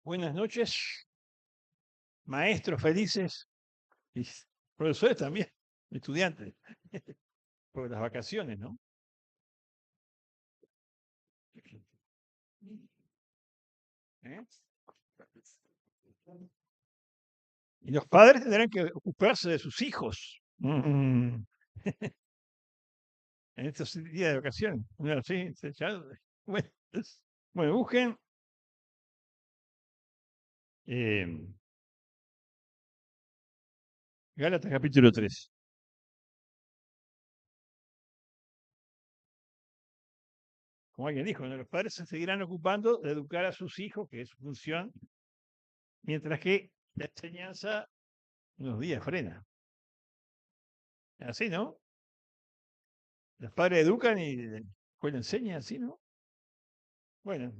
Buenas noches, maestros felices y profesores también, estudiantes, por las vacaciones, ¿no? ¿Eh? Y los padres tendrán que ocuparse de sus hijos en estos días de vacaciones. Bueno, sí, bueno, bueno, busquen eh, Gálatas capítulo 3. Como alguien dijo, ¿no? Los padres se seguirán ocupando de educar a sus hijos, que es su función, mientras que la enseñanza unos días frena. Así, ¿no? Los padres educan y la escuela enseña, así, ¿no? Bueno,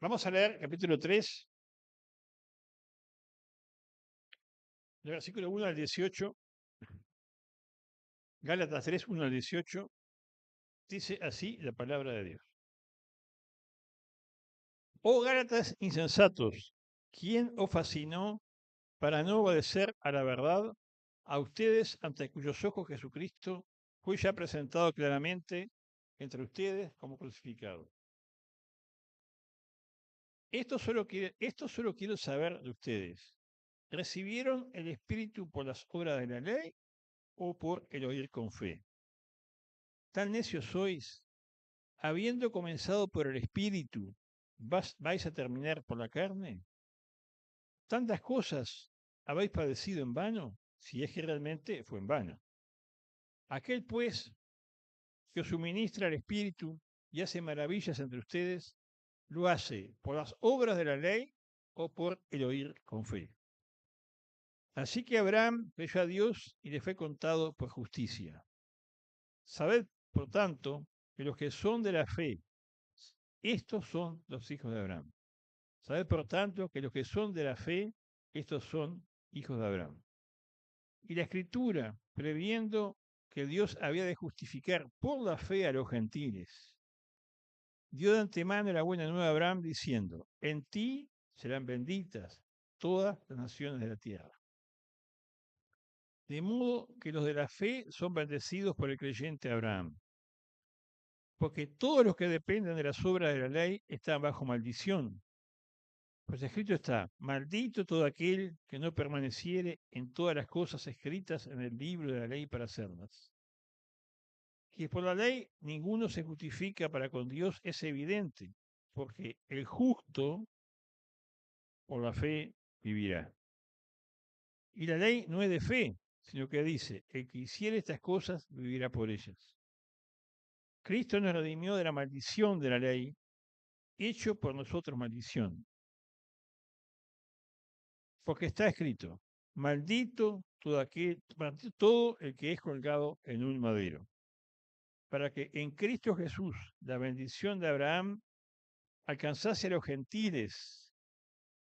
vamos a leer capítulo 3, del versículo 1 al 18. Gálatas 3, 1 al 18. Dice así la palabra de Dios. Oh Gálatas insensatos, ¿quién os fascinó para no obedecer a la verdad? A ustedes ante cuyos ojos Jesucristo fue ya presentado claramente entre ustedes como crucificado. Esto solo quiero saber de ustedes. ¿Recibieron el Espíritu por las obras de la ley o por el oír con fe? Tan necios sois, habiendo comenzado por el Espíritu, ¿vais a terminar por la carne? ¿Tantas cosas habéis padecido en vano? Si es que realmente fue en vano. Aquel pues que os suministra el Espíritu y hace maravillas entre ustedes, ¿lo hace por las obras de la ley o por el oír con fe? Así que Abraham creyó a Dios y le fue contado por justicia. Sabed, por tanto, que los que son de la fe, estos son los hijos de Abraham. Sabed, por tanto, que los que son de la fe, estos son hijos de Abraham. Y la Escritura, previendo que Dios había de justificar por la fe a los gentiles, dio de antemano la buena nueva a Abraham diciendo, en ti serán benditas todas las naciones de la tierra. De modo que los de la fe son bendecidos por el creyente Abraham. Porque todos los que dependen de las obras de la ley están bajo maldición. Pues escrito está, maldito todo aquel que no permaneciere en todas las cosas escritas en el libro de la ley para hacerlas. Que por la ley ninguno se justifica para con Dios es evidente, porque el justo por la fe vivirá. Y la ley no es de fe, sino que dice, el que hiciere estas cosas vivirá por ellas. Cristo nos redimió de la maldición de la ley, hecho por nosotros maldición. Porque está escrito, maldito todo el que es colgado en un madero, para que en Cristo Jesús la bendición de Abraham alcanzase a los gentiles,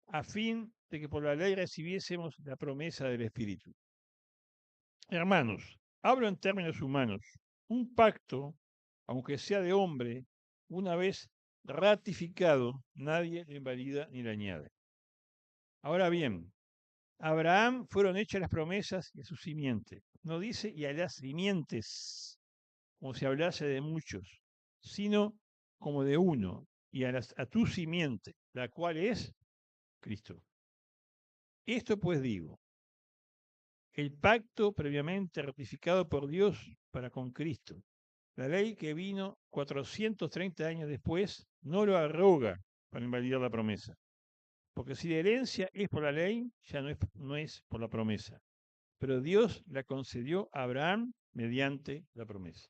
a fin de que por la ley recibiésemos la promesa del Espíritu. Hermanos, hablo en términos humanos. Un pacto, aunque sea de hombre, una vez ratificado, nadie le invalida ni le añade. Ahora bien, a Abraham fueron hechas las promesas y a su simiente. No dice y a las simientes, como si hablase de muchos, sino como de uno, y a tu simiente, la cual es Cristo. Esto pues digo, el pacto previamente ratificado por Dios para con Cristo, la ley que vino 430 años después, no lo arroga para invalidar la promesa. Porque si la herencia es por la ley, ya no es por la promesa. Pero Dios la concedió a Abraham mediante la promesa.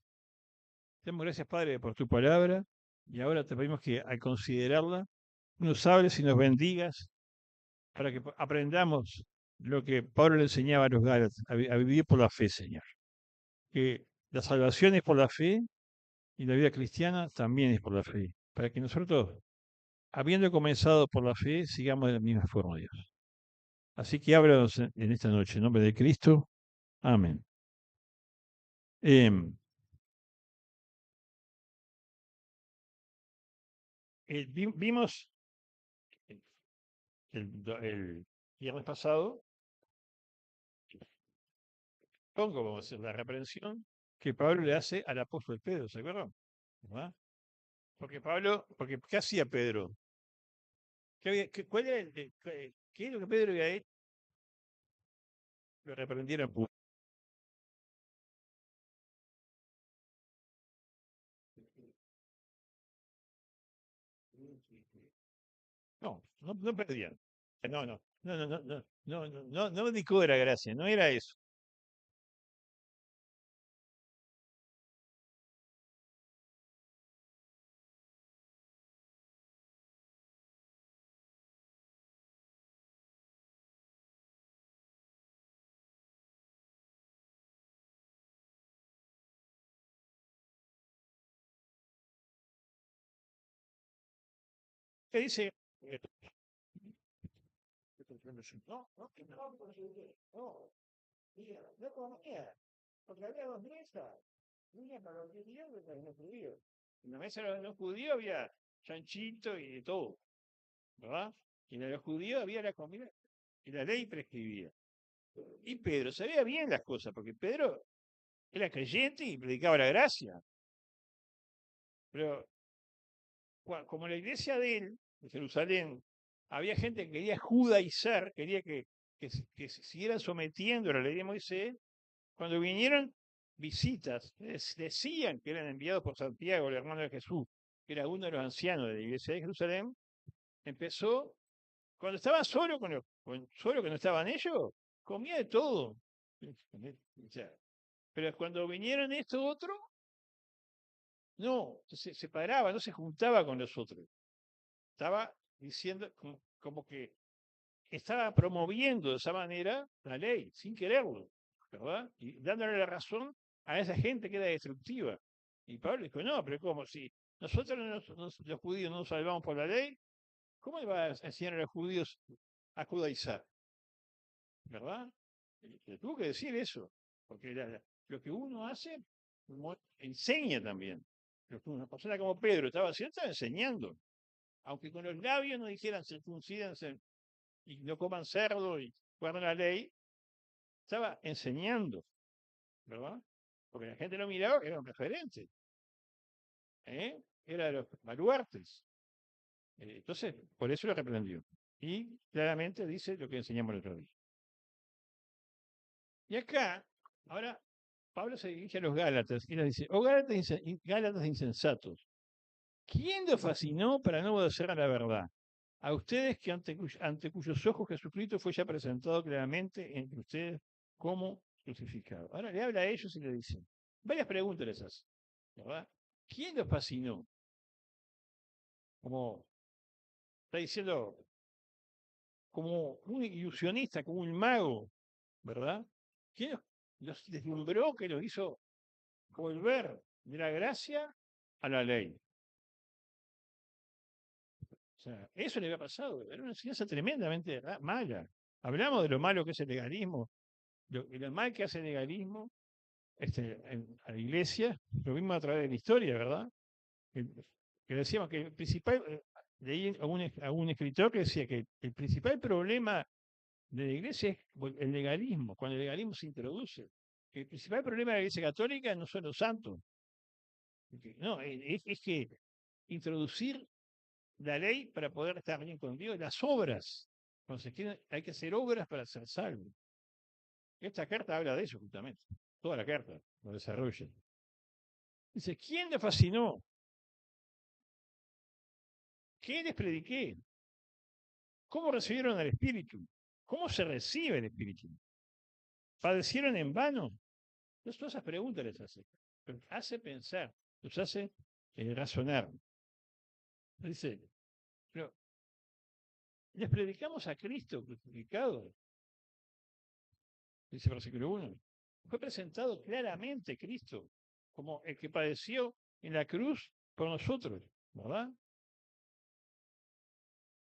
Te damos gracias, Padre, por tu palabra. Y ahora te pedimos que al considerarla, nos hables y nos bendigas para que aprendamos lo que Pablo le enseñaba a los Gálatas, a vivir por la fe, Señor. Que la salvación es por la fe y la vida cristiana también es por la fe. Para que nosotros, habiendo comenzado por la fe, sigamos de la misma forma, Dios. Así que háblanos en esta noche, en nombre de Cristo. Amén. Vimos el viernes pasado, pongo, vamos a decir, la reprensión que Pablo le hace al apóstol Pedro, ¿se acuerdan? ¿Verdad? Porque ¿qué hacía Pedro? ¿Cuál era qué es lo que Pedro había hecho? Lo reprendieron. No, no perdían. No me dijo era gracia, no era eso. ¿Qué dice? No, no, mira, no comía, porque había dos mesas. Una para los judíos y otra para los judíos. En la mesa de los judíos había chanchito y de todo, ¿verdad? Y en la de los judíos había la comida y la ley prescribía. Y Pedro sabía bien las cosas, porque Pedro era creyente y predicaba la gracia. Pero como la iglesia de él, de Jerusalén, había gente que quería judaizar, quería que se siguieran sometiendo a la ley de Moisés, cuando vinieron visitas, decían que eran enviados por Santiago, el hermano de Jesús, que era uno de los ancianos de la iglesia de Jerusalén, empezó, cuando estaba solo, solo que no estaban ellos, comía de todo. O sea, pero cuando vinieron estos otros, no, se separaba, no se juntaba con los otros. Estaba diciendo como que estaba promoviendo de esa manera la ley, sin quererlo, ¿verdad? Y dándole la razón a esa gente que era destructiva. Y Pablo dijo, no, pero ¿cómo? Si nosotros los judíos no nos salvamos por la ley, ¿cómo iba a enseñar a los judíos a judaizar? ¿Verdad? Le tuvo que decir eso, porque lo que uno hace, enseña también. Una persona como Pedro estaba enseñando. Aunque con los labios no dijeran circuncídense y no coman cerdo y guarden la ley, estaba enseñando, ¿verdad? Porque la gente lo miraba que era un referente, ¿eh? Era de los baluartes. Entonces, por eso lo reprendió. Y claramente dice lo que enseñamos el otro día. Y acá, ahora, Pablo se dirige a los Gálatas y les dice, oh Gálatas insensatos, ¿quién los fascinó para no obedecer a la verdad? A ustedes que ante cuyos ojos Jesucristo fue ya presentado claramente entre ustedes como crucificado. Ahora le habla a ellos y le dice, varias preguntas les hace, ¿verdad? ¿Quién los fascinó? Como está diciendo, como un ilusionista, como un mago, ¿verdad? ¿Quién los deslumbró que los hizo volver de la gracia a la ley? O sea, eso le había pasado, era una enseñanza tremendamente mala. Hablamos de lo malo que es el legalismo, lo mal que hace el legalismo a la iglesia, lo vimos a través de la historia, ¿verdad? Que, que decíamos que el principal, leí a un escritor que decía que el principal problema de la iglesia es el legalismo, cuando el legalismo se introduce. El principal problema de la iglesia católica no son los santos, no, es que introducir la ley para poder estar bien con Dios, las obras. Entonces hay que hacer obras para ser salvo. Esta carta habla de eso justamente. Toda la carta lo desarrolla. Dice, ¿quién le fascinó? ¿Qué les prediqué? ¿Cómo recibieron al Espíritu? ¿Cómo se recibe el Espíritu? ¿Padecieron en vano? Entonces, todas esas preguntas les hace. Pero hace pensar, los hace razonar. Dice, pero les predicamos a Cristo crucificado, dice versículo 1. Fue presentado claramente Cristo como el que padeció en la cruz por nosotros, ¿verdad?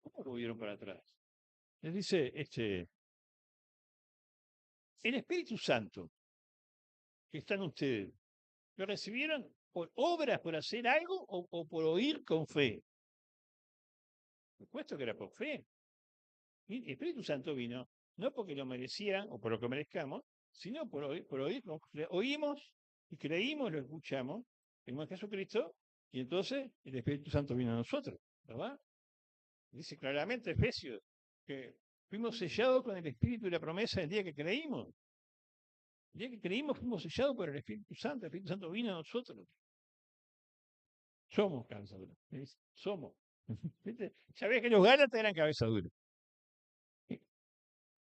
¿Cómo lo vieron para atrás? Les dice, el Espíritu Santo que está en ustedes, ¿lo recibieron por obras, por hacer algo o por oír con fe? supuesto que era por fe. Y el Espíritu Santo vino, no porque lo merecieran o por lo que merezcamos, sino por oír, oímos y creímos, lo escuchamos, vimos a Jesucristo, y entonces el Espíritu Santo vino a nosotros, ¿verdad? Dice claramente Efesios que fuimos sellados con el Espíritu y la promesa el día que creímos. El día que creímos fuimos sellados por el Espíritu Santo vino a nosotros. Somos cabeza dura, somos. ¿Viste? Sabía que los Gálatas eran cabeza dura.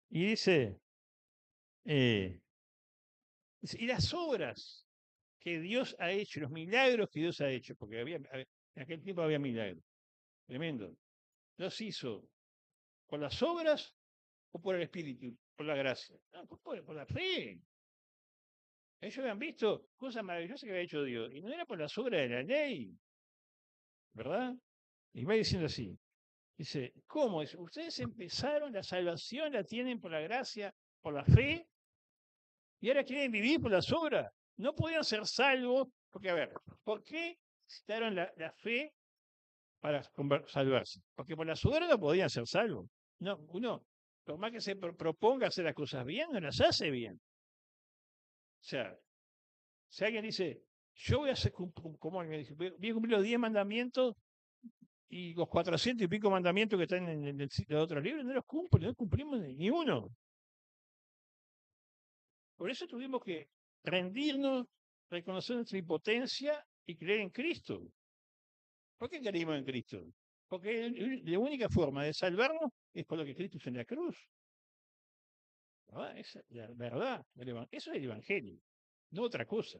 Y dice, y las obras que Dios ha hecho, los milagros que Dios ha hecho, porque en aquel tiempo había milagros, tremendo, los hizo por las obras o por el Espíritu, por la gracia. No, por la fe. Ellos habían visto cosas maravillosas que había hecho Dios, y no era por las obras de la ley, ¿verdad? Y va diciendo así, dice, ¿cómo? Dice, ustedes empezaron, la salvación la tienen por la gracia, por la fe, y ahora quieren vivir por las obras. No podían ser salvos, porque a ver, ¿por qué necesitaron la fe para salvarse? Porque por las obras no podían ser salvos. No, uno, por más que se proponga hacer las cosas bien, no las hace bien. O sea, si alguien dice, yo voy a hacer, como alguien dice, voy a cumplir los 10 mandamientos y los 400 y pico mandamientos que están en el otro libro, no los cumplen, no cumplimos ni uno. Por eso tuvimos que rendirnos, reconocer nuestra impotencia y creer en Cristo. ¿Por qué creímos en Cristo? Porque la única forma de salvarnos es por lo que Cristo hizo en la cruz. ¿Verdad? Esa es la verdad. Eso es el Evangelio, no otra cosa.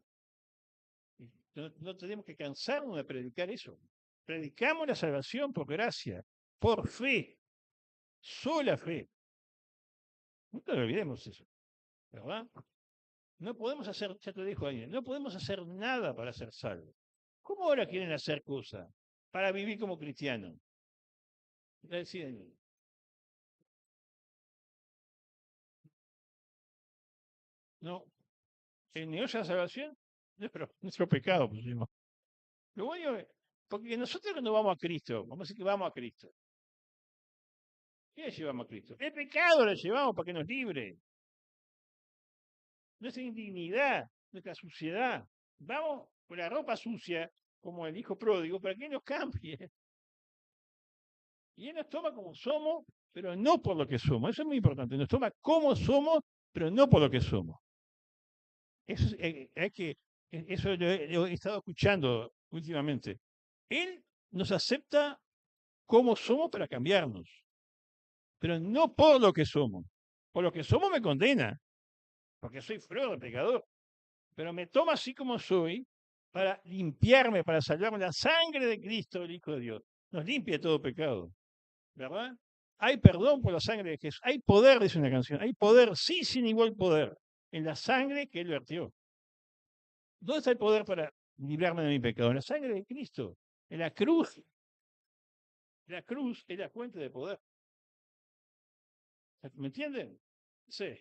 No tenemos que cansarnos de predicar eso. Predicamos la salvación por gracia, por fe, sola fe. Nunca lo olvidemos eso, ¿verdad? No podemos hacer, ya te dijo alguien, no podemos hacer nada para ser salvos. ¿Cómo ahora quieren hacer cosas para vivir como cristianos? No, el negocio de la salvación es nuestro pecado, pusimos. Lo bueno es, porque nosotros cuando vamos a Cristo, vamos a decir que vamos a Cristo. ¿Qué le llevamos a Cristo? El pecado le llevamos para que nos libre. Nuestra indignidad, nuestra suciedad. Vamos con la ropa sucia, como el hijo pródigo, para que Él nos cambie. Y Él nos toma como somos, pero no por lo que somos. Eso es muy importante. Nos toma como somos, pero no por lo que somos. Eso, eso lo he estado escuchando últimamente. Él nos acepta como somos para cambiarnos, pero no por lo que somos. Por lo que somos me condena, porque soy feo de pecador, pero me toma así como soy para limpiarme, para salvarme. La sangre de Cristo, el Hijo de Dios, nos limpia todo pecado, ¿verdad? Hay perdón por la sangre de Jesús. Hay poder, dice una canción. Hay poder, sí, sin igual poder, en la sangre que Él vertió. ¿Dónde está el poder para librarme de mi pecado? En la sangre de Cristo, en la cruz. La cruz es la fuente de poder. ¿Me entienden? Sí.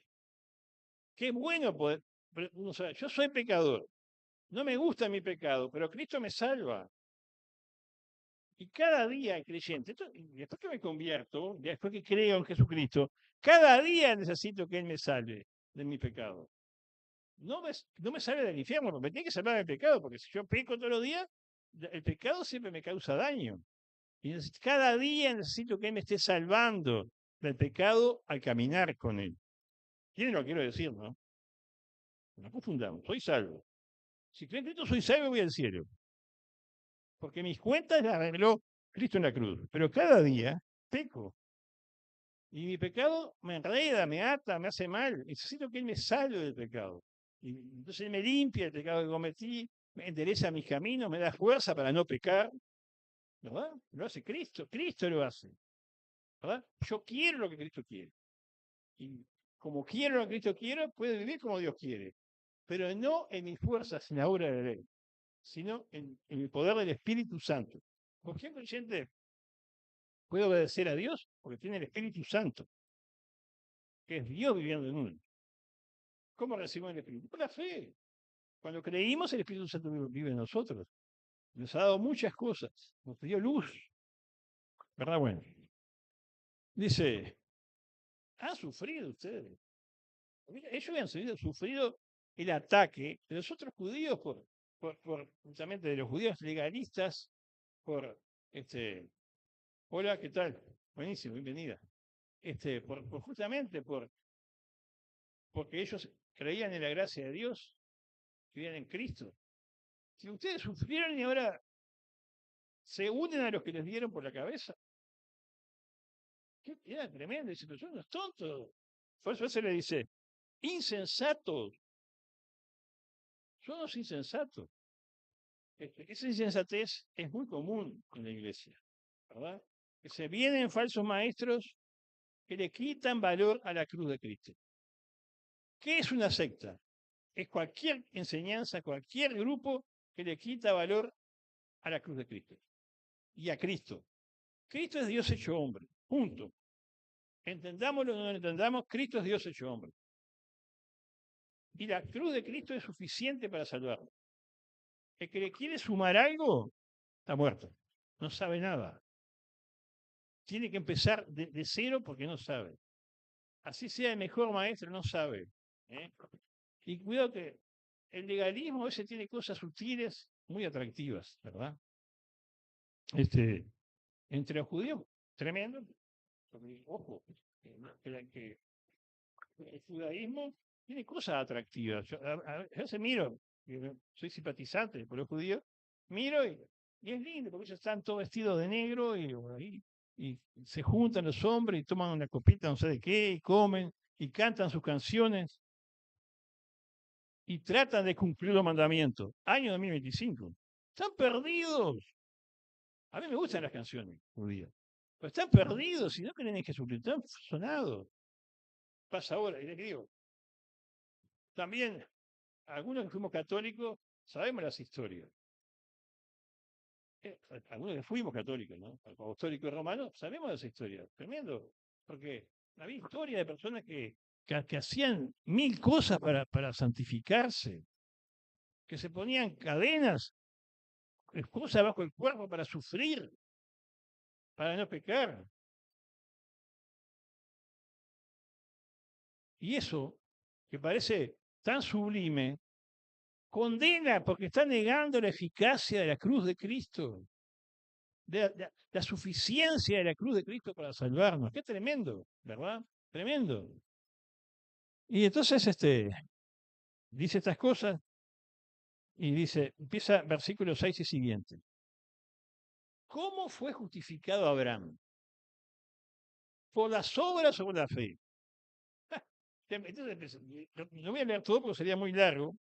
Qué bueno poder. Yo soy pecador. No me gusta mi pecado, pero Cristo me salva. Y cada día, creyente, después que me convierto, después que creo en Jesucristo, cada día necesito que Él me salve de mi pecado. No me salve del infierno, porque me tiene que salvar del pecado, porque si yo peco todos los días, el pecado siempre me causa daño. Y cada día necesito que Él me esté salvando del pecado al caminar con Él. ¿Quieren lo que quiero decir, no? No confundamos, soy salvo. Si creo en Cristo, soy salvo y voy al cielo. Porque mis cuentas las arregló Cristo en la cruz. Pero cada día peco. Y mi pecado me enreda, me ata, me hace mal. Necesito que Él me salve del pecado. Y entonces Él me limpia el pecado que cometí, me endereza mis caminos, me da fuerza para no pecar. ¿Verdad? Lo hace Cristo. Cristo lo hace. ¿Verdad? Yo quiero lo que Cristo quiere. Y como quiero lo que Cristo quiere, puedo vivir como Dios quiere. Pero no en mis fuerzas, en la obra de la ley, sino en el poder del Espíritu Santo. ¿Por qué un creyente puede obedecer a Dios? Porque tiene el Espíritu Santo, que es Dios viviendo en uno. ¿Cómo recibimos el Espíritu? Por la fe. Cuando creímos, el Espíritu Santo vive en nosotros. Nos ha dado muchas cosas. Nos dio luz. ¿Verdad? Bueno, dice, ¿han sufrido ustedes? Mira, ellos habían sufrido el ataque de los otros judíos justamente de los judíos legalistas, por hola, ¿qué tal? Buenísimo, bienvenida. Justamente porque ellos creían en la gracia de Dios, creían en Cristo. Si ustedes sufrieron y ahora se unen a los que les dieron por la cabeza, era tremendo, dice, pero son unos tontos. Por eso se le dice, insensatos, son unos insensatos. Esa insensatez es muy común en la iglesia, ¿verdad? Que se vienen falsos maestros que le quitan valor a la cruz de Cristo. ¿Qué es una secta? Es cualquier enseñanza, cualquier grupo que le quita valor a la cruz de Cristo y a Cristo. Cristo es Dios hecho hombre, punto. Entendámoslo o no lo entendamos, Cristo es Dios hecho hombre. Y la cruz de Cristo es suficiente para salvarlo. El que le quiere sumar algo, está muerto. No sabe nada. Tiene que empezar de cero porque no sabe. Así sea el mejor maestro, no sabe. ¿eh? Y cuidado que el legalismo a veces tiene cosas sutiles muy atractivas, ¿verdad? Entre los judíos, tremendo. Porque, ojo, que el judaísmo tiene cosas atractivas. Yo a veces miro, soy simpatizante por los judíos, miro y es lindo, porque ellos están todos vestidos de negro y se juntan los hombres y toman una copita no sé de qué, y comen y cantan sus canciones y tratan de cumplir los mandamientos. Año 2025. Están perdidos. A mí me gustan las canciones judías, pero están perdidos y no creen en Jesucristo, están sonados. Pasa ahora, y les digo, también algunos que fuimos católicos sabemos las historias. Algunos que fuimos católicos, ¿no? Apostólicos y romanos, sabemos las historias. Tremendo. Porque había historia de personas que hacían mil cosas para santificarse, que se ponían cadenas, cosas bajo el cuerpo para sufrir, para no pecar. Y eso, que parece tan sublime, condena porque está negando la eficacia de la cruz de Cristo, de la suficiencia de la cruz de Cristo para salvarnos. Qué tremendo, ¿verdad? Tremendo. Y entonces dice estas cosas y dice, empieza versículo 6 y siguiente. ¿Cómo fue justificado Abraham? ¿Por las obras o por la fe? Entonces, no voy a leer todo porque sería muy largo.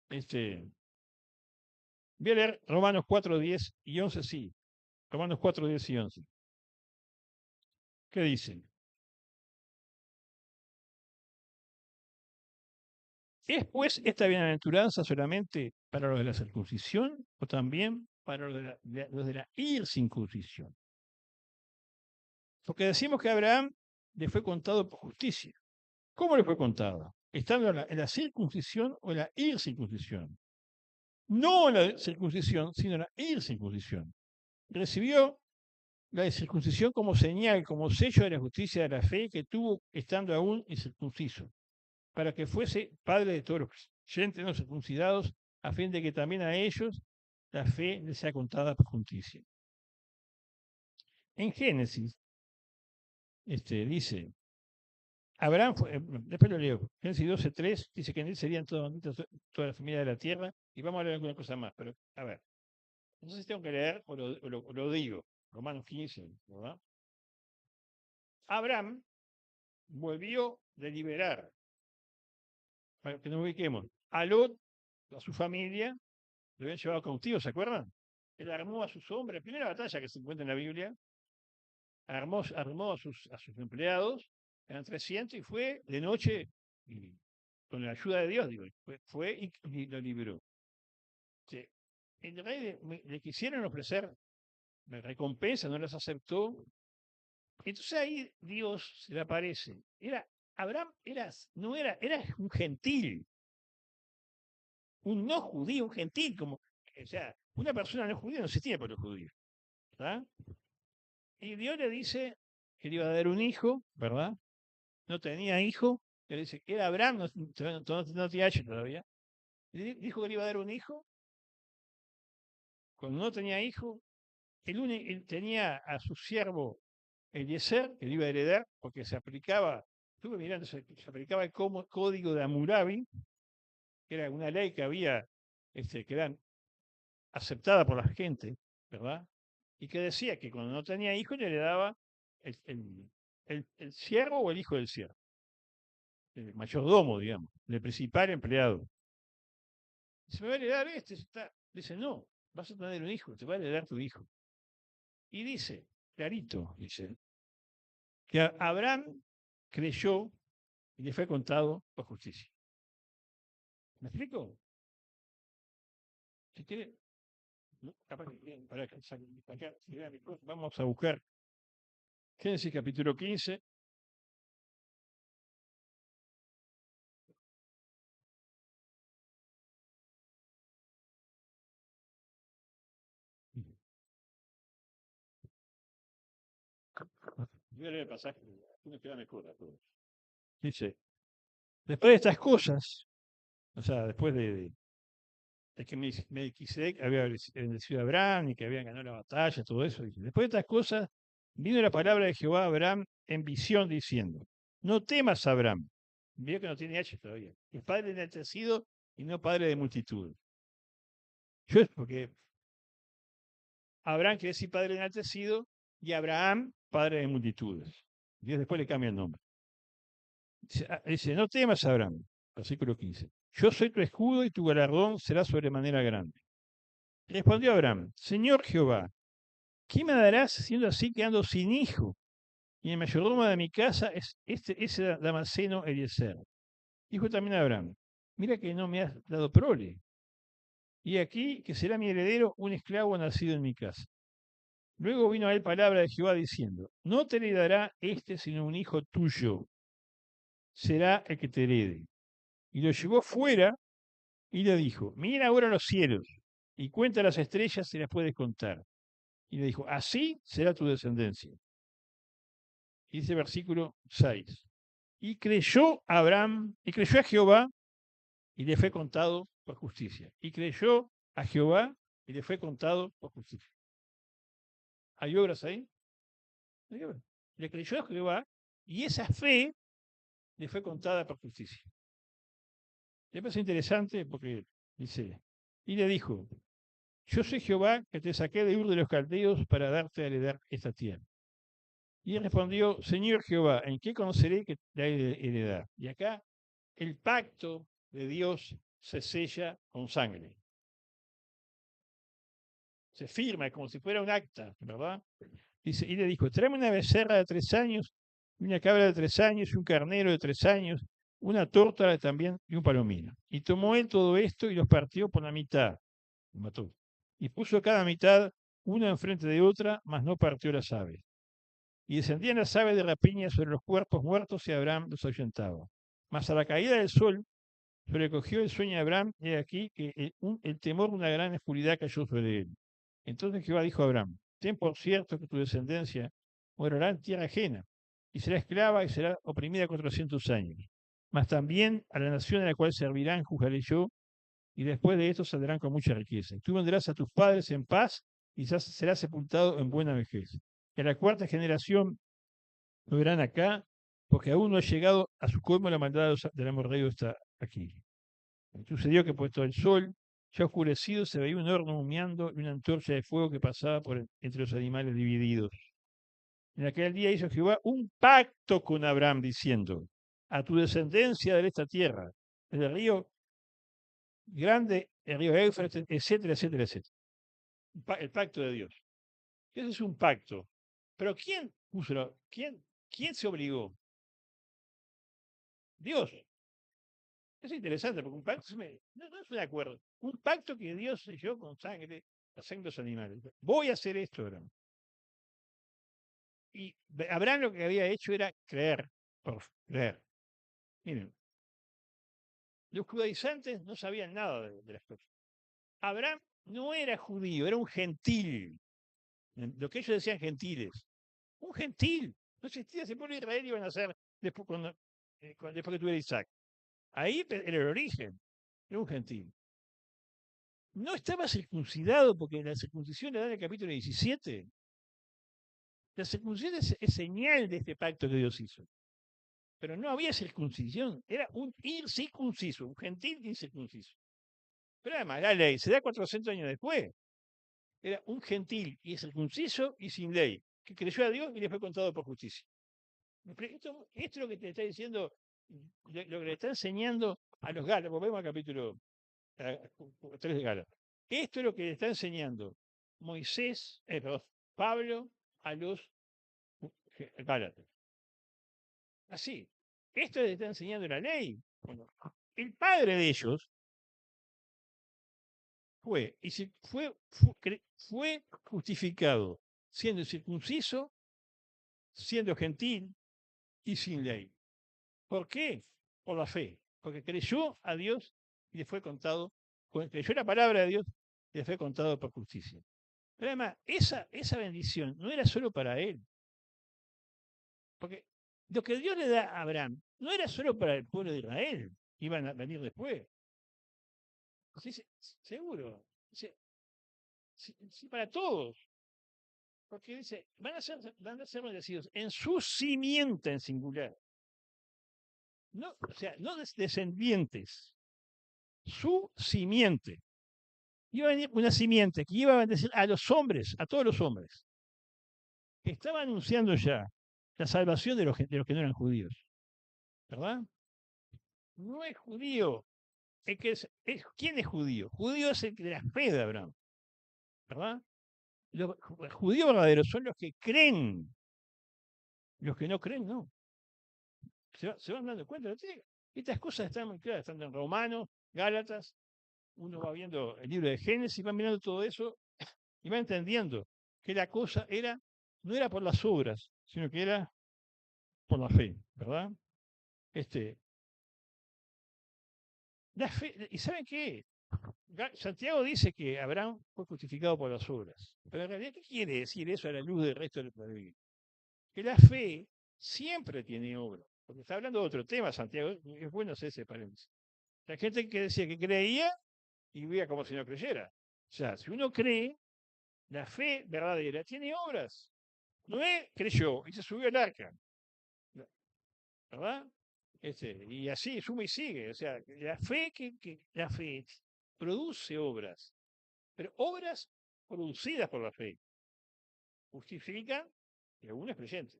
Voy a leer Romanos 4, 10 y 11, sí. Romanos 4, 10 y 11. ¿Qué dicen? ¿Es pues esta bienaventuranza solamente para los de la circuncisión o también para los de la incircuncisión? Porque decimos que a Abraham le fue contado por justicia. ¿Cómo le fue contado? ¿Estando en la circuncisión o en la incircuncisión? No en la circuncisión, sino en la incircuncisión. Recibió la circuncisión como señal, como sello de la justicia de la fe que tuvo estando aún incircunciso, para que fuese padre de todos los creyentes no circuncidados, a fin de que también a ellos la fe les sea contada por justicia. En Génesis, dice, Abraham fue, después lo leo, Génesis 12:3, dice que en él serían toda la familia de la tierra, y vamos a leer alguna cosa más, pero a ver, no sé si tengo que leer o lo digo, Romanos 15, ¿verdad? Abraham volvió de liberar, para que nos ubiquemos, a Lot, a su familia, lo habían llevado cautivo, ¿se acuerdan? Él armó a sus hombres, primera batalla que se encuentra en la Biblia, armó a sus empleados, eran 300, y fue de noche, y con la ayuda de Dios, digo, fue y lo liberó. Sí. El rey le quisieron ofrecer recompensa, no las aceptó. Entonces ahí Dios se le aparece. Abraham era un gentil, un no judío, un gentil, o sea, una persona no judía no existía por los judíos. ¿Verdad? Y Dios le dice que le iba a dar un hijo, ¿verdad? No tenía hijo. Le dice que era Abraham, no tenía hecho todavía. Y dijo que le iba a dar un hijo. Cuando no tenía hijo, él tenía a su siervo Eliezer, que le iba a heredar, porque se aplicaba, estuve mirando, se aplicaba el código de Hammurabi, que era una ley que había, que era aceptada por la gente, ¿verdad? Y que decía que cuando no tenía hijo le heredaba el siervo o el hijo del siervo, el mayordomo, digamos, el principal empleado. Se me va a heredar dice, no, vas a tener un hijo, te va a heredar tu hijo. Y dice, clarito, dice, que Abraham creyó y le fue contado por justicia. ¿Me explico? Si quiere, capaz que para que acá, vamos a buscar Génesis capítulo 15. Voy a leer el pasaje, me queda mejor a todos. Dice, después de estas cosas, o sea, después de que Melquisedec había bendecido a Abraham y que habían ganado la batalla, todo eso, dice, después de estas cosas, vino la palabra de Jehová a Abraham en visión diciendo, no temas, Abraham. Vio que no tiene H todavía. Es padre de enaltecido y no padre de multitud. Yo es porque Abraham quiere decir padre de enaltecido y Abraham padre de multitudes. Dios después le cambia el nombre. Dice, no temas, Abraham, versículo 15. Yo soy tu escudo y tu galardón será sobremanera grande. Respondió Abraham, Señor Jehová, ¿qué me darás siendo así que ando sin hijo? Y el mayordomo de mi casa es ese Damaseno Eliezer. Dijo también Abraham, mira que no me has dado prole. Y aquí que será mi heredero un esclavo nacido en mi casa. Luego vino a él palabra de Jehová diciendo, no te heredará sino un hijo tuyo, será el que te herede. Y lo llevó fuera y le dijo, mira ahora los cielos y cuenta las estrellas si las puedes contar. Y le dijo, así será tu descendencia. Y dice versículo 6. Y creyó Abraham, y creyó a Jehová, y le fue contado por justicia. Y creyó a Jehová, y le fue contado por justicia. ¿Hay obras ahí? Le creyó a Jehová, y esa fe le fue contada por justicia. Me parece interesante porque dice, y le dijo, yo soy Jehová que te saqué de Ur de los Caldeos para darte a heredar esta tierra. Y él respondió, Señor Jehová, ¿en qué conoceré que te hay de heredar? Y acá el pacto de Dios se sella con sangre. Se firma como si fuera un acta, ¿verdad? Dice, y le dijo, tráeme una becerra de 3 años, una cabra de 3 años, y un carnero de 3 años, una tórtola también y un palomino. Y tomó él todo esto y los partió por la mitad. Lo mató. Y puso cada mitad una enfrente de otra, mas no partió las aves. Y descendían las aves de rapiña sobre los cuerpos muertos y Abraham los ahuyentaba. Mas a la caída del sol sobrecogió el sueño de Abraham y aquí que el temor de una gran oscuridad cayó sobre él. Entonces Jehová dijo a Abraham, ten por cierto que tu descendencia morará en tierra ajena y será esclava y será oprimida 400 años. Mas también a la nación a la cual servirán juzgaré yo y después de esto saldrán con mucha riqueza. Y tú vendrás a tus padres en paz y serás sepultado en buena vejez. Y a la cuarta generación lo verán acá, porque aún no ha llegado a su colmo la maldad del amorreo está aquí. Y sucedió que puesto el sol, ya oscurecido, se veía un horno humeando y una antorcha de fuego que pasaba entre los animales divididos. En aquel día hizo Jehová un pacto con Abraham, diciendo, a tu descendencia de esta tierra, el río grande, el río Éufrates, etcétera, etcétera, etcétera. El pacto de Dios. Ese es un pacto. Pero ¿quién puso? ¿Quién se obligó? Dios. Es interesante porque un pacto no es un acuerdo. Un pacto que Dios selló con sangre, la sangre de los animales. Voy a hacer esto, Abraham. Y Abraham lo que había hecho era creer, por creer. Miren, los judaizantes no sabían nada de las cosas. Abraham no era judío, era un gentil. Lo que ellos decían gentiles. Un gentil. No existía ese pueblo de Israel, iban a ser después, después que tuviera Isaac. Ahí era el origen, era un gentil. No estaba circuncidado, porque la circuncisión le da en el capítulo 17. La circuncisión es señal de este pacto que Dios hizo. Pero no había circuncisión, era un incircunciso, un gentil incircunciso. Pero además, la ley se da 400 años después. Era un gentil incircunciso y sin ley, que creyó a Dios y le fue contado por justicia. Esto es lo que te está diciendo, lo que le está enseñando a los Gálatas. Volvemos al capítulo 3 de Gálatas. Esto es lo que le está enseñando Moisés, perdón, Pablo a los Gálatas. Así. Esto le está enseñando la ley. Bueno, el padre de ellos fue justificado siendo circunciso, siendo gentil y sin ley. ¿Por qué? Por la fe. Porque creyó a Dios y le fue contado, creyó la palabra de Dios y le fue contado por justicia. Pero además, esa bendición no era solo para él. Porque lo que Dios le da a Abraham no era solo para el pueblo de Israel, iban a venir después. Sí, seguro. Sí, sí, para todos. Porque dice, van a ser bendecidos en su simiente en singular. No, o sea, no descendientes, su simiente. Iba a venir una simiente que iba a bendecir a los hombres, a todos los hombres. Que estaba anunciando ya la salvación de los que no eran judíos. ¿Verdad? No es judío. ¿Quién es judío? Judío es el de la fe de Abraham. ¿Verdad? Los judíos verdaderos son los que creen. Los que no creen, no. Se van dando cuenta. Estas cosas están muy claras, están en Romanos, Gálatas. Uno va viendo el libro de Génesis, va mirando todo eso y va entendiendo que la cosa no era por las obras, sino que era por la fe, ¿verdad? La fe, ¿y saben qué? Santiago dice que Abraham fue justificado por las obras. Pero en realidad, ¿qué quiere decir eso a la luz del resto de la Biblia? Que la fe siempre tiene obra. Porque está hablando de otro tema, Santiago. Es bueno hacer ese paréntesis. La gente que decía que creía y vivía como si no creyera. O sea, si uno cree, la fe verdadera tiene obras. Noé creyó y se subió al arca. ¿Verdad? Y así suma y sigue. O sea, la fe produce obras, pero obras producidas por la fe justifican que uno es creyente,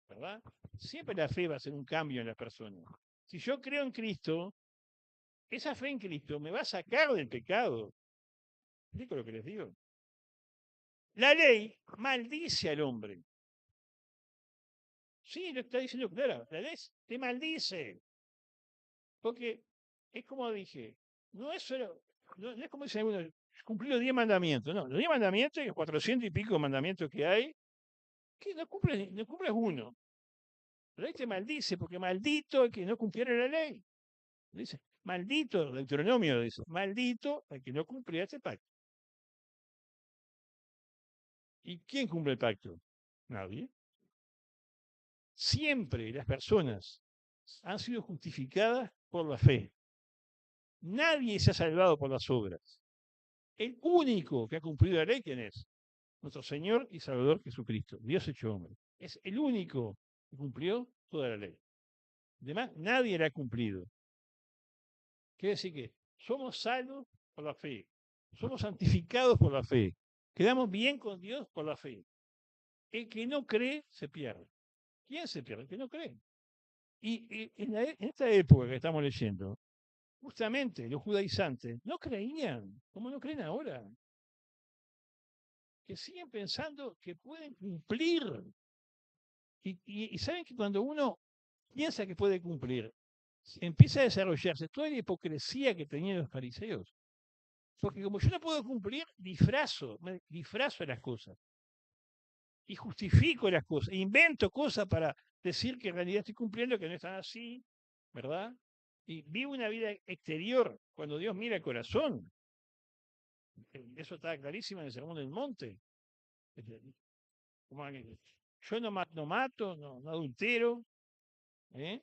¿verdad? Siempre la fe va a hacer un cambio en las personas. Si yo creo en Cristo, esa fe en Cristo me va a sacar del pecado. ¿Explico lo que les digo? La ley maldice al hombre. Sí, lo está diciendo claro. La ley te maldice. Porque es como dije, no es solo, no es como dicen algunos, cumplir los 10 mandamientos. No, los 10 mandamientos y los 400 y pico mandamientos que hay, que no cumples uno. La ley te maldice, porque maldito el que no cumpliera la ley. Dice, maldito, Deuteronomio dice, maldito el que no cumpliera este pacto. ¿Y quién cumple el pacto? Nadie. Siempre las personas han sido justificadas por la fe. Nadie se ha salvado por las obras. El único que ha cumplido la ley, ¿quién es? Nuestro Señor y Salvador Jesucristo, Dios hecho hombre. Es el único que cumplió toda la ley. Además, nadie la ha cumplido. Quiere decir que somos salvos por la fe, somos santificados por la fe, quedamos bien con Dios por la fe. El que no cree se pierde. ¿Quién se pierde? El que no cree. Y en esta época que estamos leyendo, justamente los judaizantes no creían, como no creen ahora, que siguen pensando que pueden cumplir. Y saben que cuando uno piensa que puede cumplir, empieza a desarrollarse toda la hipocresía que tenían los fariseos. Porque como yo no puedo cumplir, disfrazo las cosas. Y justifico las cosas. Invento cosas para decir que en realidad estoy cumpliendo, que no están así, ¿verdad? Y vivo una vida exterior cuando Dios mira el corazón. Eso está clarísimo en el Sermón del Monte. Yo no mato, no adultero, ¿eh?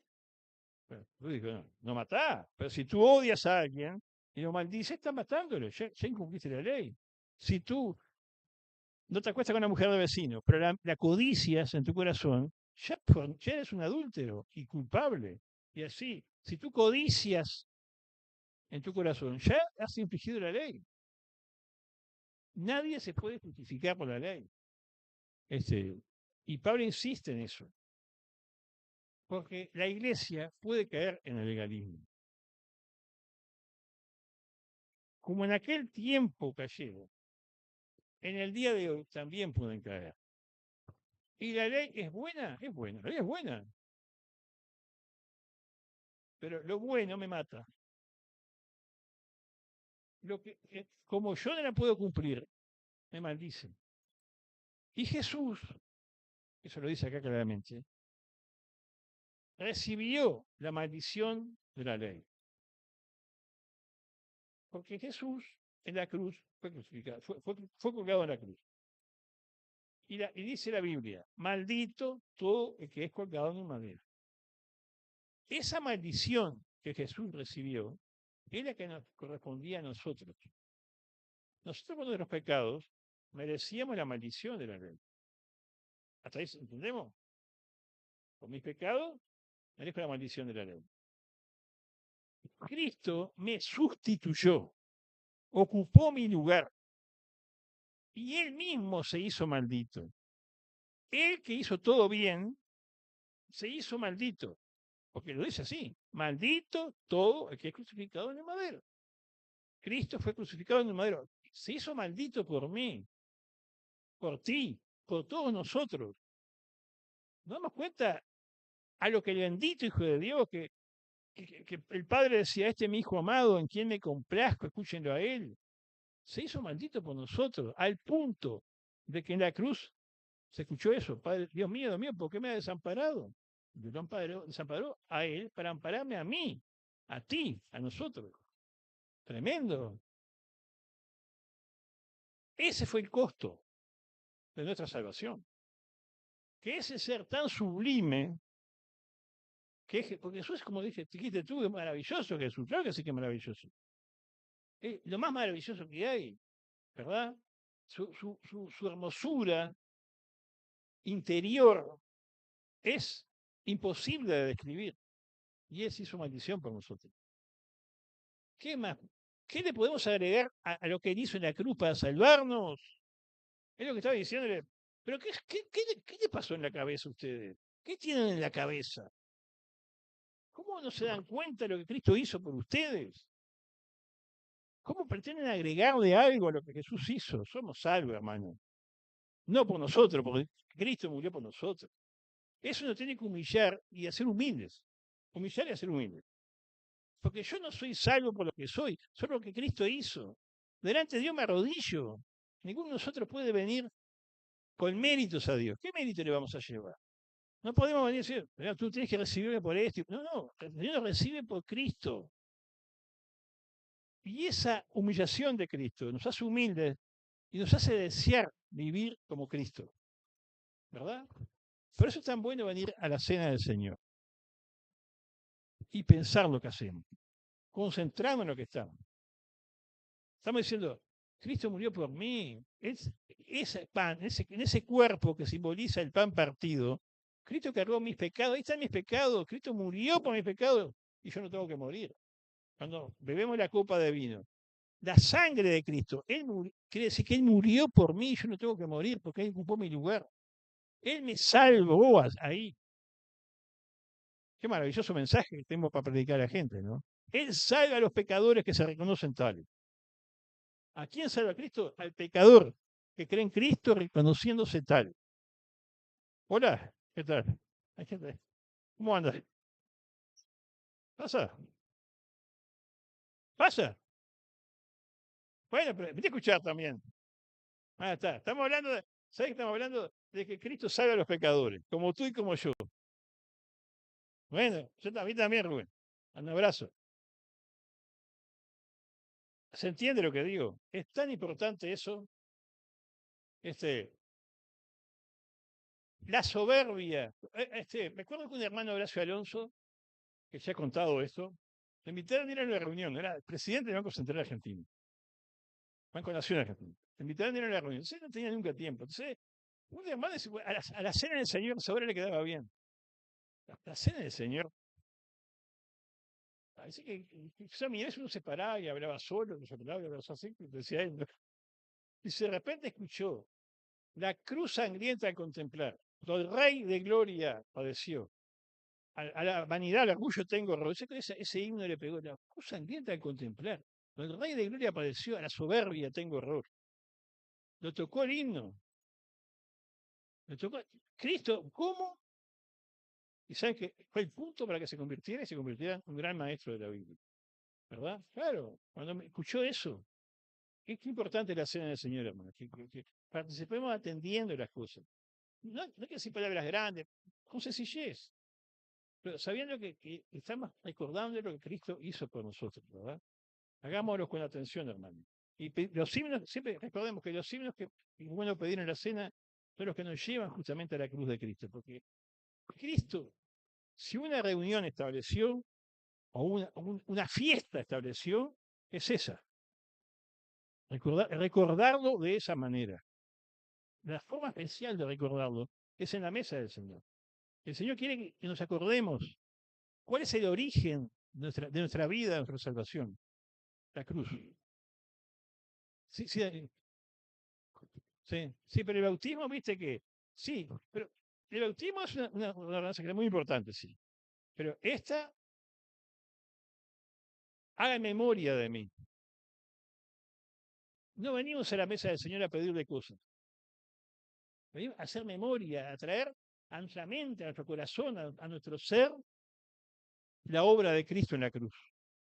Pero tú dices, no matás, pero si tú odias a alguien y lo maldices, estás matándolo, ya incumpliste la ley. Si tú no te acuestas con una mujer de vecino, pero la codicias en tu corazón, ya eres un adúltero y culpable. Y así, si tú codicias en tu corazón, ya has infringido la ley. Nadie se puede justificar por la ley. Este, y Pablo insiste en eso, porque la iglesia puede caer en el legalismo. Como en aquel tiempo cayeron, en el día de hoy también pueden caer. Y la ley es buena, la ley es buena, pero lo bueno me mata. Como yo no la puedo cumplir, me maldicen. Y Jesús, eso lo dice acá claramente, recibió la maldición de la ley. Porque Jesús en la cruz fue crucificado, fue colgado en la cruz. Y dice la Biblia, maldito todo el que es colgado en un madero. Esa maldición que Jesús recibió es la que nos correspondía a nosotros. Nosotros por nuestros pecados merecíamos la maldición de la ley. ¿Hasta ahí entendemos? Por mis pecados merezco la maldición de la ley. Cristo me sustituyó, ocupó mi lugar y él mismo se hizo maldito. Él que hizo todo bien, se hizo maldito, porque lo dice así, maldito todo el que es crucificado en el madero. Cristo fue crucificado en el madero, se hizo maldito por mí, por ti, por todos nosotros. ¿Nos damos cuenta a lo que el bendito Hijo de Dios, que el Padre decía, este es mi Hijo amado, en quien me complazco, escúchenlo a Él, se hizo maldito por nosotros, al punto de que en la cruz se escuchó eso, Padre, Dios mío, ¿por qué me ha desamparado? Dios desamparó a Él para ampararme a mí, a ti, a nosotros. Tremendo. Ese fue el costo de nuestra salvación. Que ese ser tan sublime, porque Jesús, como dijiste tú, es maravilloso Jesús, claro que sí que es maravilloso. Es lo más maravilloso que hay, ¿verdad? Su hermosura interior es imposible de describir. Y Él hizo maldición por nosotros. ¿Qué más? ¿Qué le podemos agregar a lo que Él hizo en la cruz para salvarnos? Es lo que estaba diciéndole. Pero ¿qué le pasó en la cabeza a ustedes? ¿Qué tienen en la cabeza? ¿Cómo no se dan cuenta de lo que Cristo hizo por ustedes? ¿Cómo pretenden agregarle algo a lo que Jesús hizo? Somos salvos, hermano. No por nosotros, porque Cristo murió por nosotros. Eso nos tiene que humillar y hacer humildes. Humillar y hacer humildes. Porque yo no soy salvo por lo que soy, solo lo que Cristo hizo. Delante de Dios me arrodillo. Ninguno de nosotros puede venir con méritos a Dios. ¿Qué mérito le vamos a llevar? No podemos venir y decir, tú tienes que recibirme por esto. No, Dios nos recibe por Cristo. Y esa humillación de Cristo nos hace humildes y nos hace desear vivir como Cristo. ¿Verdad? Por eso es tan bueno venir a la cena del Señor y pensar lo que hacemos, concentrarnos en lo que estamos. Estamos diciendo, Cristo murió por mí. Ese pan, en ese cuerpo que simboliza el pan partido, Cristo cargó mis pecados. Ahí están mis pecados. Cristo murió por mis pecados y yo no tengo que morir. Cuando bebemos la copa de vino, la sangre de Cristo, quiere decir que Él murió por mí y yo no tengo que morir porque Él ocupó mi lugar. Él me salvó ahí. Qué maravilloso mensaje que tenemos para predicar a la gente, ¿no? Él salva a los pecadores que se reconocen tales. ¿A quién salva Cristo? Al pecador que cree en Cristo reconociéndose tal. Hola, ¿qué tal? ¿Cómo andas? ¿Pasa? ¿Pasa? Bueno, pero vete a escuchar también. Ah, está. ¿Sabes que estamos hablando de que Cristo salva a los pecadores, como tú y como yo? Bueno, yo también, Rubén. Un abrazo. ¿Se entiende lo que digo? Es tan importante eso. Este, La soberbia. Me acuerdo que un hermano Horacio Alonso, que ya ha contado esto, lo invitaron a ir a una reunión, era el presidente del Banco Central Argentino, Banco Nacional Argentino. Lo invitaron a ir a una reunión. Entonces no tenía nunca tiempo. Entonces, un hermano dice, "Bueno, a la cena del Señor, sobre le quedaba bien. La cena del Señor. Así que, quizá a mi vez uno se paraba y hablaba solo, no se paraba y hablaba así, decía él. ¿No? Y de repente escuchó la cruz sangrienta al contemplar. El Rey de Gloria padeció. A la vanidad, al orgullo tengo horror. Ese himno le pegó la cruz sangrienta al contemplar. El Rey de Gloria padeció, a la soberbia tengo horror. Lo tocó el himno. Lo tocó Cristo. ¿Cómo? Y saben que fue el punto para que se convirtiera y se convirtiera en un gran maestro de la Biblia. ¿Verdad? Claro. Cuando me escuchó eso, qué importante es la cena del Señor, hermano. Que participemos atendiendo las cosas. No hay que decir palabras grandes, con sencillez. Pero sabiendo que estamos recordando lo que Cristo hizo por nosotros, ¿verdad? Hagámoslo con atención, hermano. Y los himnos, siempre recordemos que los himnos que es bueno pedir en la cena son los que nos llevan justamente a la cruz de Cristo. Porque Cristo, si una reunión estableció, o una fiesta estableció, es esa. Recordarlo de esa manera. La forma especial de recordarlo es en la mesa del Señor. El Señor quiere que nos acordemos cuál es el origen de nuestra vida, de nuestra salvación. La cruz. Sí, sí, sí, sí, pero el bautismo, viste que, sí, pero el bautismo es una ordenanza que es muy importante, sí. Pero esta, haga memoria de mí. No venimos a la mesa del Señor a pedirle cosas. Venimos a hacer memoria, a traer a nuestra mente, a nuestro corazón, a nuestro ser, la obra de Cristo en la cruz.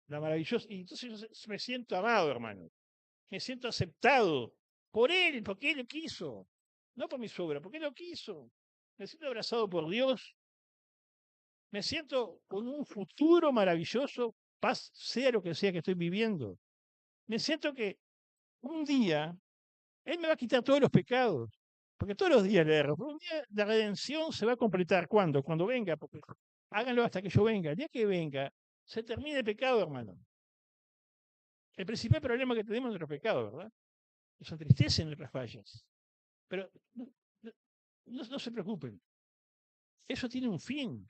La maravillosa. Y entonces yo me siento amado, hermano. Me siento aceptado por Él, porque Él lo quiso. No por mis obras, porque Él lo quiso. Me siento abrazado por Dios. Me siento con un futuro maravilloso, paz sea lo que sea que estoy viviendo. Me siento que un día Él me va a quitar todos los pecados. Porque todos los días le erro. Pero un día la redención se va a completar. ¿Cuándo? Cuando venga. Porque háganlo hasta que yo venga. El día que venga, se termine el pecado, hermano. El principal problema que tenemos es nuestro pecado, ¿verdad? Nos entristecen nuestras fallas. Pero no se preocupen. Eso tiene un fin.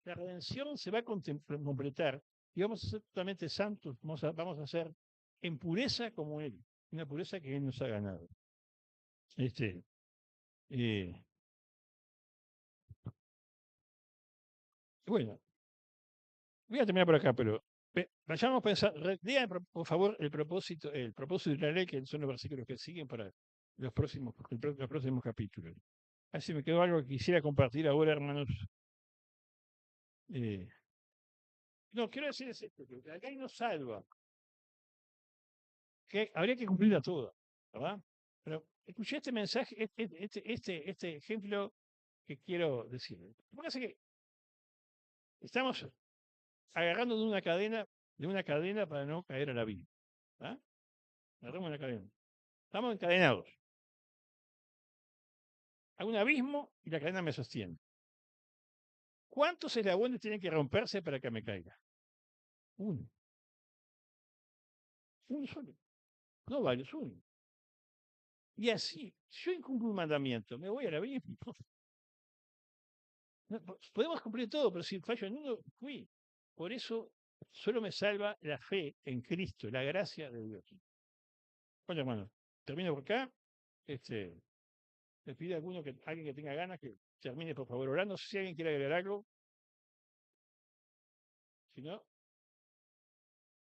La redención se va a completar y vamos a ser totalmente santos. Vamos a ser en pureza como Él. Una pureza que Él nos ha ganado. Este, eh, bueno, voy a terminar por acá, pero vayamos a pensar, digan por favor el propósito de la ley, que son los versículos que siguen para los próximos capítulos. Así me quedó algo que quisiera compartir ahora, hermanos. Eh, no, quiero decir esto, que la ley nos salva, que habría que cumplirla toda, ¿verdad? Pero escuché este mensaje, este ejemplo que quiero decir. Lo que pasa es que estamos agarrando de una cadena para no caer a la vida. ¿Ah? Agarramos una cadena. Estamos encadenados a un abismo y la cadena me sostiene. ¿Cuántos eslabones tienen que romperse para que me caiga? Uno. Uno solo. No varios, uno. Y así, si yo incumplo un mandamiento, me voy al abismo. Podemos cumplir todo, pero si fallo en uno, fui. Por eso solo me salva la fe en Cristo, la gracia de Dios. Bueno, hermano, termino por acá. Le pido a alguien que tenga ganas que termine por favor orando. No sé si alguien quiere agregar algo. Si no,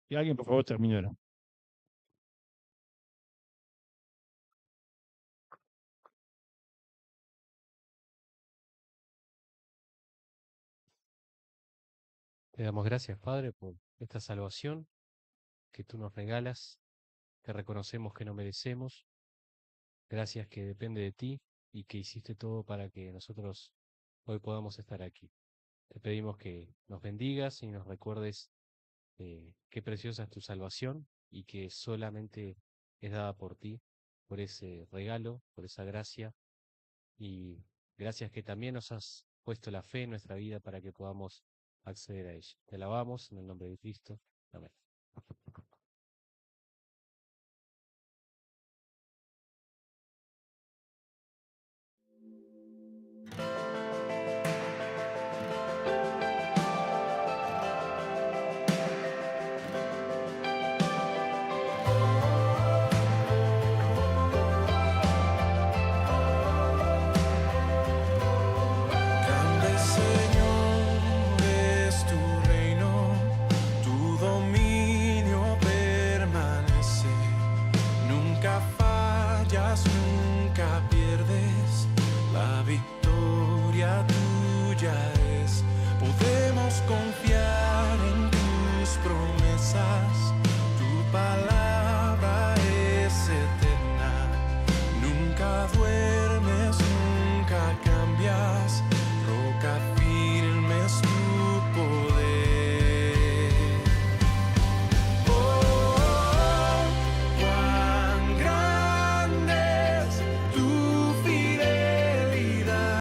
que alguien por favor termine orando. Te damos gracias, Padre, por esta salvación que tú nos regalas, que reconocemos que no merecemos. Gracias que depende de ti y que hiciste todo para que nosotros hoy podamos estar aquí. Te pedimos que nos bendigas y nos recuerdes qué preciosa es tu salvación y que solamente es dada por ti, por ese regalo, por esa gracia. Y Gracias que también nos has puesto la fe en nuestra vida para que podamos acceder a ella. Te alabamos en el nombre de Cristo. Amén. Grande Señor es tu reino, tu dominio permanece. Nunca fallas, nunca pierdes, la victoria tuya es.